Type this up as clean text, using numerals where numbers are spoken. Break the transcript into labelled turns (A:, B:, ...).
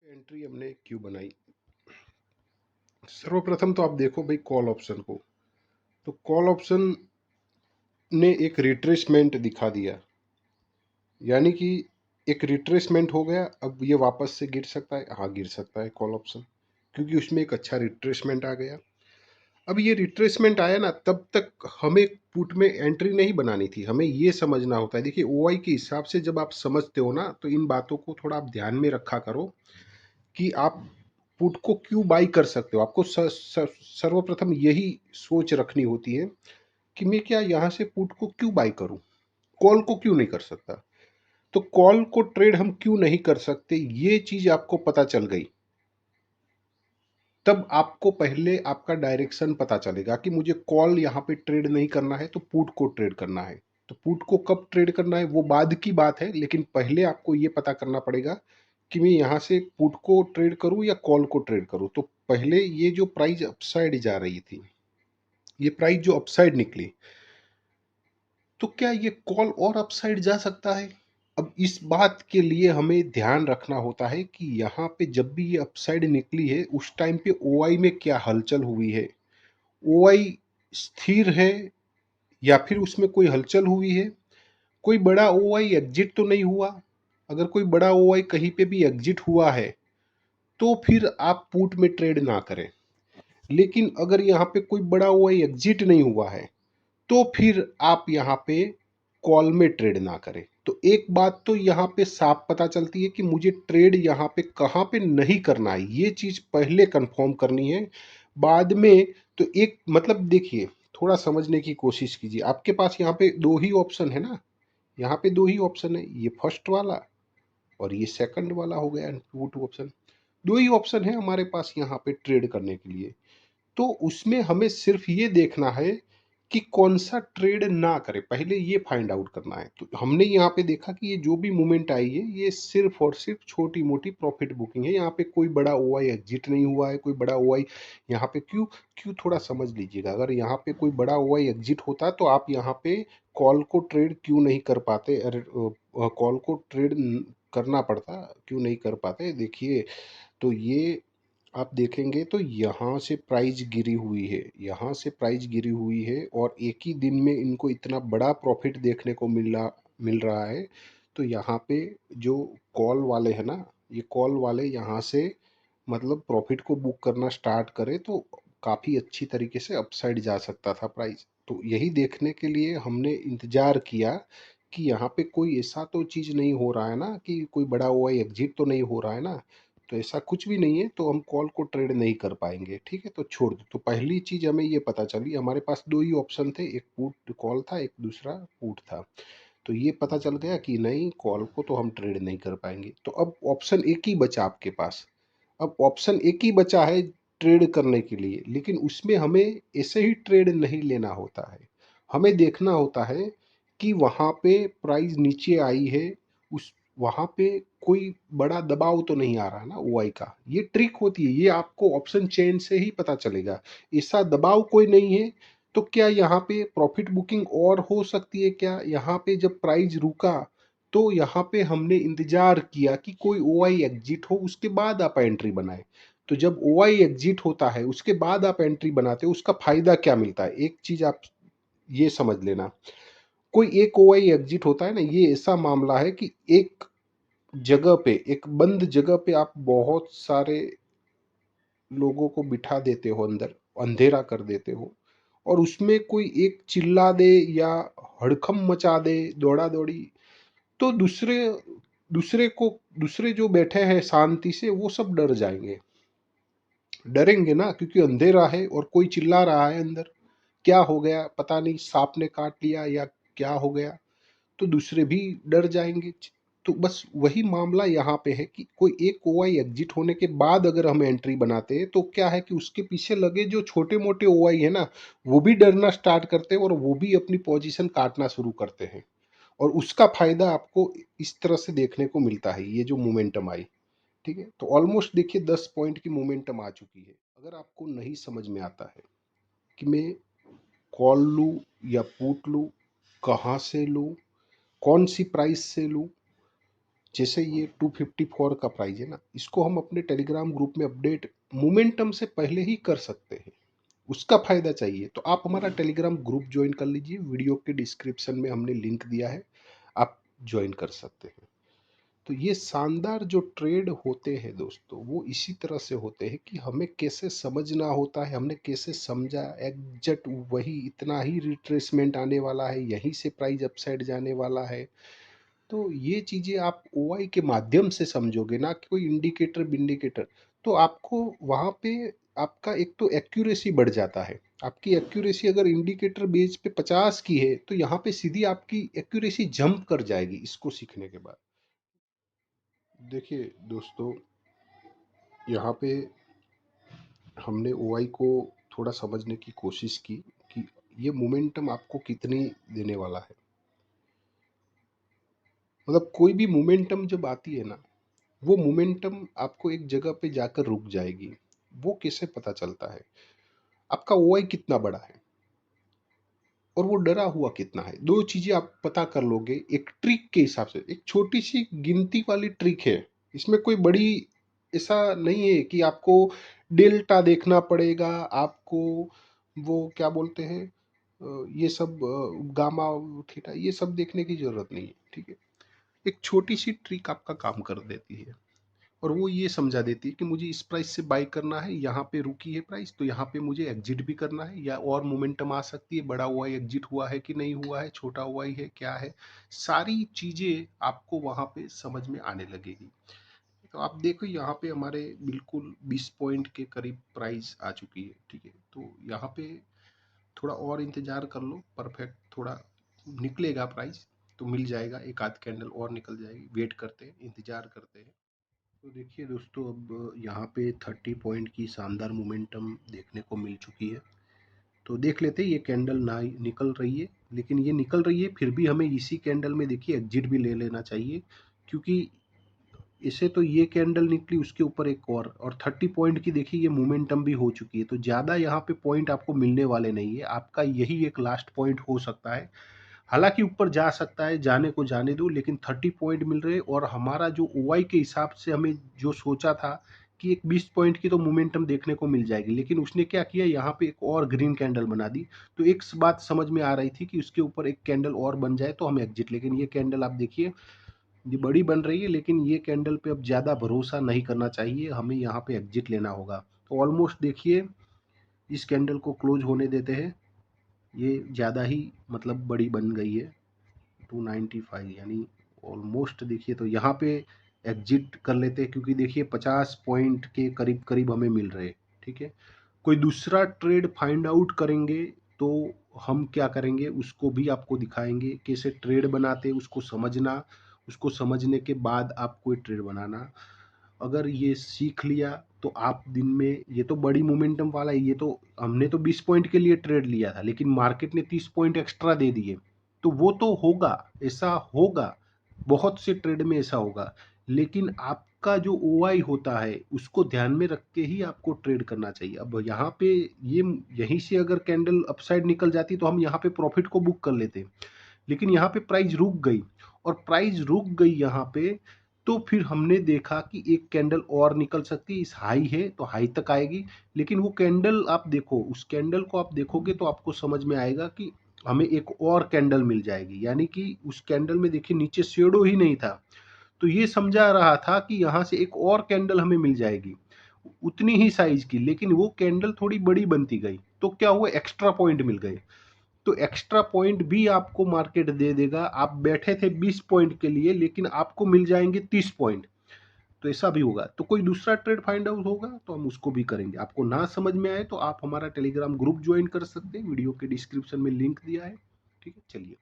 A: Entry हमने क्यों बनाई। सर्वप्रथम तो आप देखो भाई कॉल ऑप्शन को। तो कॉल ऑप्शन ने एक रिट्रेसमेंट दिखा दिया, यानी कि एक रिट्रेसमेंट हो गया। अब ये वापस से गिर सकता है, हाँ गिर सकता है कॉल ऑप्शन, क्योंकि उसमें एक अच्छा रिट्रेसमेंट आ गया। अब ये रिट्रेसमेंट आया ना, तब तक हमें पुट में एंट्री नहीं बनानी थी। हमें ये समझना होता है, देखिए ओआई के हिसाब से जब आप समझते हो ना, तो इन बातों को थोड़ा आप ध्यान में रखा करो कि आप पुट को क्यों बाई कर सकते हो। आपको सर्वप्रथम यही सोच रखनी होती है कि मैं क्या यहाँ से पुट को क्यों बाई करूँ, कॉल को क्यों नहीं कर सकता। तो कॉल को ट्रेड हम क्यों नहीं कर सकते, ये चीज आपको पता चल गई, तब आपको पहले आपका डायरेक्शन पता चलेगा कि मुझे कॉल यहाँ पे ट्रेड नहीं करना है, तो पुट को ट्रेड करना है। तो पुट को कब ट्रेड करना है वो बाद की बात है, लेकिन पहले आपको ये पता करना पड़ेगा कि मैं यहाँ से पुट को ट्रेड करूँ या कॉल को ट्रेड करूँ। तो पहले ये जो प्राइस अपसाइड जा रही थी, ये प्राइस जो अपसाइड निकली, तो क्या ये कॉल और अपसाइड जा सकता है। अब इस बात के लिए हमें ध्यान रखना होता है कि यहाँ पे जब भी ये अपसाइड निकली है, उस टाइम पे ओआई में क्या हलचल हुई है। ओआई स्थिर है या फिर उसमें कोई हलचल हुई है। कोई बड़ा ओआई एग्जिट तो नहीं हुआ। अगर कोई बड़ा ओआई कहीं पे भी एग्जिट हुआ है, तो फिर आप पुट में ट्रेड ना करें। लेकिन अगर यहाँ पे कोई बड़ा ओआई एग्जिट नहीं हुआ है, तो फिर आप यहाँ पे कॉल में ट्रेड ना करें। तो एक बात तो यहाँ पे साफ पता चलती है कि मुझे ट्रेड यहाँ पे कहाँ पे नहीं करना है, ये चीज पहले कंफर्म करनी है। बाद में तो एक मतलब देखिए, थोड़ा समझने की कोशिश कीजिए। आपके पास यहाँ पे दो ही ऑप्शन है ना, यहाँ पे दो ही ऑप्शन है, ये फर्स्ट वाला और ये सेकंड वाला हो गया पुट ऑप्शन। दो ही ऑप्शन है हमारे पास यहाँ पे ट्रेड करने के लिए। तो उसमें हमें सिर्फ ये देखना है कि कौन सा ट्रेड ना करें, पहले ये फाइंड आउट करना है। तो हमने यहाँ पे देखा कि ये जो भी मूवमेंट आई है, ये सिर्फ और सिर्फ छोटी मोटी प्रॉफिट बुकिंग है। यहाँ पे कोई बड़ा ओआई एग्जिट नहीं हुआ है, कोई बड़ा ओआई यहाँ पे क्यों क्यों थोड़ा समझ लीजिएगा। अगर यहाँ पे कोई बड़ा ओआई एग्जिट होता तो आप यहाँ पे कॉल को ट्रेड क्यों नहीं कर पाते। अरे कॉल को ट्रेड करना पड़ता, क्यों नहीं कर पाते। देखिए, तो ये आप देखेंगे तो यहाँ से प्राइस गिरी हुई है, यहाँ से प्राइस गिरी हुई है, और एक ही दिन में इनको इतना बड़ा प्रॉफिट देखने को मिल रहा है। तो यहाँ पे जो कॉल वाले हैं ना, ये कॉल वाले यहाँ से मतलब प्रॉफिट को बुक करना स्टार्ट करे, तो काफ़ी अच्छी तरीके से अपसाइड जा सकता था प्राइस। तो यही देखने के लिए हमने इंतजार किया कि यहाँ पे कोई ऐसा तो चीज़ नहीं हो रहा है ना, कि कोई बड़ा ओआई एग्जिट तो नहीं हो रहा है ना। तो ऐसा कुछ भी नहीं है, तो हम कॉल को ट्रेड नहीं कर पाएंगे। ठीक है, तो छोड़ दो। तो पहली चीज़ हमें ये पता चली, हमारे पास दो ही ऑप्शन थे, एक पुट कॉल था, एक दूसरा पुट था। तो ये पता चल गया कि नहीं, कॉल को तो हम ट्रेड नहीं कर पाएंगे। तो अब ऑप्शन एक ही बचा आपके पास। अब ऑप्शन एक ही बचा है ट्रेड करने के लिए, लेकिन उसमें हमें ऐसे ही ट्रेड नहीं लेना होता है। हमें देखना होता है कि वहाँ पे प्राइस नीचे आई है, उस वहाँ पे कोई बड़ा दबाव तो नहीं आ रहा ना ओआई का। ये ट्रिक होती है, ये आपको ऑप्शन चेन से ही पता चलेगा। ऐसा दबाव कोई नहीं है, तो क्या यहाँ पे प्रॉफिट बुकिंग और हो सकती है क्या। यहाँ पे जब प्राइस रुका, तो यहाँ पे हमने इंतजार किया कि कोई ओआई एग्जिट हो, उसके बाद आप एंट्री बनाए। तो जब ओआई एग्जिट होता है, उसके बाद आप एंट्री बनाते हो, उसका फायदा क्या मिलता है, एक चीज आप ये समझ लेना। कोई एक ओआई एग्जिट होता है ना, ये ऐसा मामला है कि एक जगह पे, एक बंद जगह पे आप बहुत सारे लोगों को बिठा देते हो अंदर, अंधेरा कर देते हो, और उसमें कोई एक चिल्ला दे या हड़कंप मचा दे, दौड़ा दौड़ी, तो दूसरे दूसरे को दूसरे जो बैठे हैं शांति से, वो सब डर जाएंगे। डरेंगे ना, क्योंकि अंधेरा है और कोई चिल्ला रहा है अंदर, क्या हो गया पता नहीं, सांप ने काट लिया या क्या हो गया। तो दूसरे भी डर जाएंगे। तो बस वही मामला यहाँ पे है कि कोई एक ओआई एग्जिट होने के बाद अगर हम एंट्री बनाते हैं, तो क्या है कि उसके पीछे लगे जो छोटे मोटे ओआई है ना, वो भी डरना स्टार्ट करते हैं और वो भी अपनी पोजीशन काटना शुरू करते हैं। और उसका फायदा आपको इस तरह से देखने को मिलता है, ये जो मोमेंटम आई। ठीक है, तो ऑलमोस्ट देखिए 10 पॉइंट की मोमेंटम आ चुकी है। अगर आपको नहीं समझ में आता है कि मैं कॉल लूँ या पुट लूँ, कहाँ से लूँ, कौन सी प्राइस से लूँ, जैसे ये 254 का प्राइस है ना, इसको हम अपने टेलीग्राम ग्रुप में अपडेट मोमेंटम से पहले ही कर सकते हैं। उसका फायदा चाहिए तो आप हमारा टेलीग्राम ग्रुप ज्वाइन कर लीजिए, वीडियो के डिस्क्रिप्शन में हमने लिंक दिया है, आप ज्वाइन कर सकते हैं। तो ये शानदार जो ट्रेड होते हैं दोस्तों, वो इसी तरह से होते हैं कि हमें कैसे समझना होता है, हमने कैसे समझा एग्जैक्ट वही इतना ही रिट्रेसमेंट आने वाला है, यहीं से प्राइस अपसाइड जाने वाला है। तो ये चीज़ें आप ओआई के माध्यम से समझोगे ना कि कोई इंडिकेटर बिंडिकेटर, तो आपको वहाँ पे आपका एक तो एक्यूरेसी बढ़ जाता है। आपकी एक्यूरेसी अगर इंडिकेटर बेस पे 50 की है तो यहाँ पे सीधी आपकी एक्यूरेसी जंप कर जाएगी इसको सीखने के बाद। देखिए दोस्तों, यहाँ पे हमने ओआई को थोड़ा समझने की कोशिश की कि ये मोमेंटम आपको कितनी देने वाला है। मतलब कोई भी मोमेंटम जब आती है ना, वो मोमेंटम आपको एक जगह पे जाकर रुक जाएगी। वो कैसे पता चलता है? आपका ओआई कितना बड़ा है और वो डरा हुआ कितना है। दो चीजें आप पता कर लोगे एक ट्रिक के हिसाब से। एक छोटी सी गिनती वाली ट्रिक है, इसमें कोई बड़ी ऐसा नहीं है कि आपको डेल्टा देखना पड़ेगा, आपको वो क्या बोलते हैं ये सब गामा थीटा ये सब देखने की जरूरत नहीं है, ठीक है। एक छोटी सी ट्रिक आपका काम कर देती है और वो ये समझा देती है कि मुझे इस प्राइस से बाई करना है, यहाँ पे रुकी है प्राइस तो यहाँ पे मुझे एग्जिट भी करना है, या और मोमेंटम आ सकती है, बड़ा हुआ है एग्जिट हुआ है कि नहीं हुआ है, छोटा हुआ ही है क्या है, सारी चीजें आपको वहां पे समझ में आने लगेगी। तो आप देखो यहाँ पे हमारे बिल्कुल 20 पॉइंट के करीब प्राइस आ चुकी है, ठीक है। तो यहाँ पे थोड़ा और इंतजार कर लो, परफेक्ट थोड़ा निकलेगा प्राइस तो मिल जाएगा, एक आध कैंडल और निकल जाएगी, वेट करते हैं, इंतजार करते हैं। तो देखिए दोस्तों, अब यहाँ पे 30 पॉइंट की शानदार मोमेंटम देखने को मिल चुकी है। तो देख लेते हैं, ये कैंडल ना निकल रही है, लेकिन ये निकल रही है, फिर भी हमें इसी कैंडल में देखिए एग्जिट भी ले लेना चाहिए, क्योंकि इसे तो ये कैंडल निकली उसके ऊपर एक और 30 पॉइंट की देखिए ये मोमेंटम भी हो चुकी है। तो ज़्यादा यहाँ पे पॉइंट आपको मिलने वाले नहीं है, आपका यही एक लास्ट पॉइंट हो सकता है। हालांकि ऊपर जा सकता है, जाने को जाने दो, लेकिन 30 पॉइंट मिल रहे और हमारा जो ओआई के हिसाब से हमें जो सोचा था कि एक 20 पॉइंट की तो मोमेंटम देखने को मिल जाएगी, लेकिन उसने क्या किया यहाँ पे एक और ग्रीन कैंडल बना दी। तो एक बात समझ में आ रही थी कि उसके ऊपर एक कैंडल और बन जाए तो हम एग्जिट, लेकिन ये कैंडल आप देखिए ये बड़ी बन रही है, लेकिन ये कैंडल पे अब ज़्यादा भरोसा नहीं करना चाहिए, हमें यहाँ पे एग्जिट लेना होगा। तो ऑलमोस्ट देखिए इस कैंडल को क्लोज होने देते हैं, ये ज़्यादा ही मतलब बड़ी बन गई है 295, यानी ऑलमोस्ट देखिए तो यहाँ पे एग्जिट कर लेते हैं, क्योंकि देखिए 50 पॉइंट के करीब करीब हमें मिल रहे हैं, ठीक है। कोई दूसरा ट्रेड फाइंड आउट करेंगे तो हम क्या करेंगे उसको भी आपको दिखाएंगे, कैसे ट्रेड बनाते उसको समझना, उसको समझने के बाद आप कोई ट्रेड बनाना। अगर ये सीख लिया तो आप दिन में, ये तो बड़ी मोमेंटम वाला है, ये तो हमने तो 20 पॉइंट के लिए ट्रेड लिया था, लेकिन मार्केट ने 30 पॉइंट एक्स्ट्रा दे दिए, तो वो तो होगा, ऐसा होगा, बहुत से ट्रेड में ऐसा होगा। लेकिन आपका जो ओआई होता है उसको ध्यान में रख के ही आपको ट्रेड करना चाहिए। अब यहाँ पे ये यहीं से अगर कैंडल अपसाइड निकल जाती तो हम यहाँ पे प्रॉफिट को बुक कर लेते, लेकिन यहाँ पे प्राइस रुक गई, और प्राइस रुक गई यहाँ पे, तो फिर हमने देखा कि एक कैंडल और निकल सकती है, इस हाई है तो हाई तक आएगी, लेकिन वो कैंडल आप देखो, उस कैंडल को आप देखोगे तो आपको समझ में आएगा कि हमें एक और कैंडल मिल जाएगी, यानी कि उस कैंडल में देखिए नीचे शेडो ही नहीं था, तो ये समझा रहा था कि यहाँ से एक और कैंडल हमें मिल जाएगी उतनी ही साइज की, लेकिन वो कैंडल थोड़ी बड़ी बनती गई, तो क्या हुआ, एक्स्ट्रा पॉइंट मिल गए। तो एक्स्ट्रा पॉइंट भी आपको मार्केट दे देगा, आप बैठे थे 20 पॉइंट के लिए लेकिन आपको मिल जाएंगे 30 पॉइंट, तो ऐसा भी होगा। तो कोई दूसरा ट्रेड फाइंड आउट होगा तो हम उसको भी करेंगे। आपको ना समझ में आए तो आप हमारा टेलीग्राम ग्रुप ज्वाइन कर सकते हैं, वीडियो के डिस्क्रिप्शन में लिंक दिया है, ठीक है। चलिए।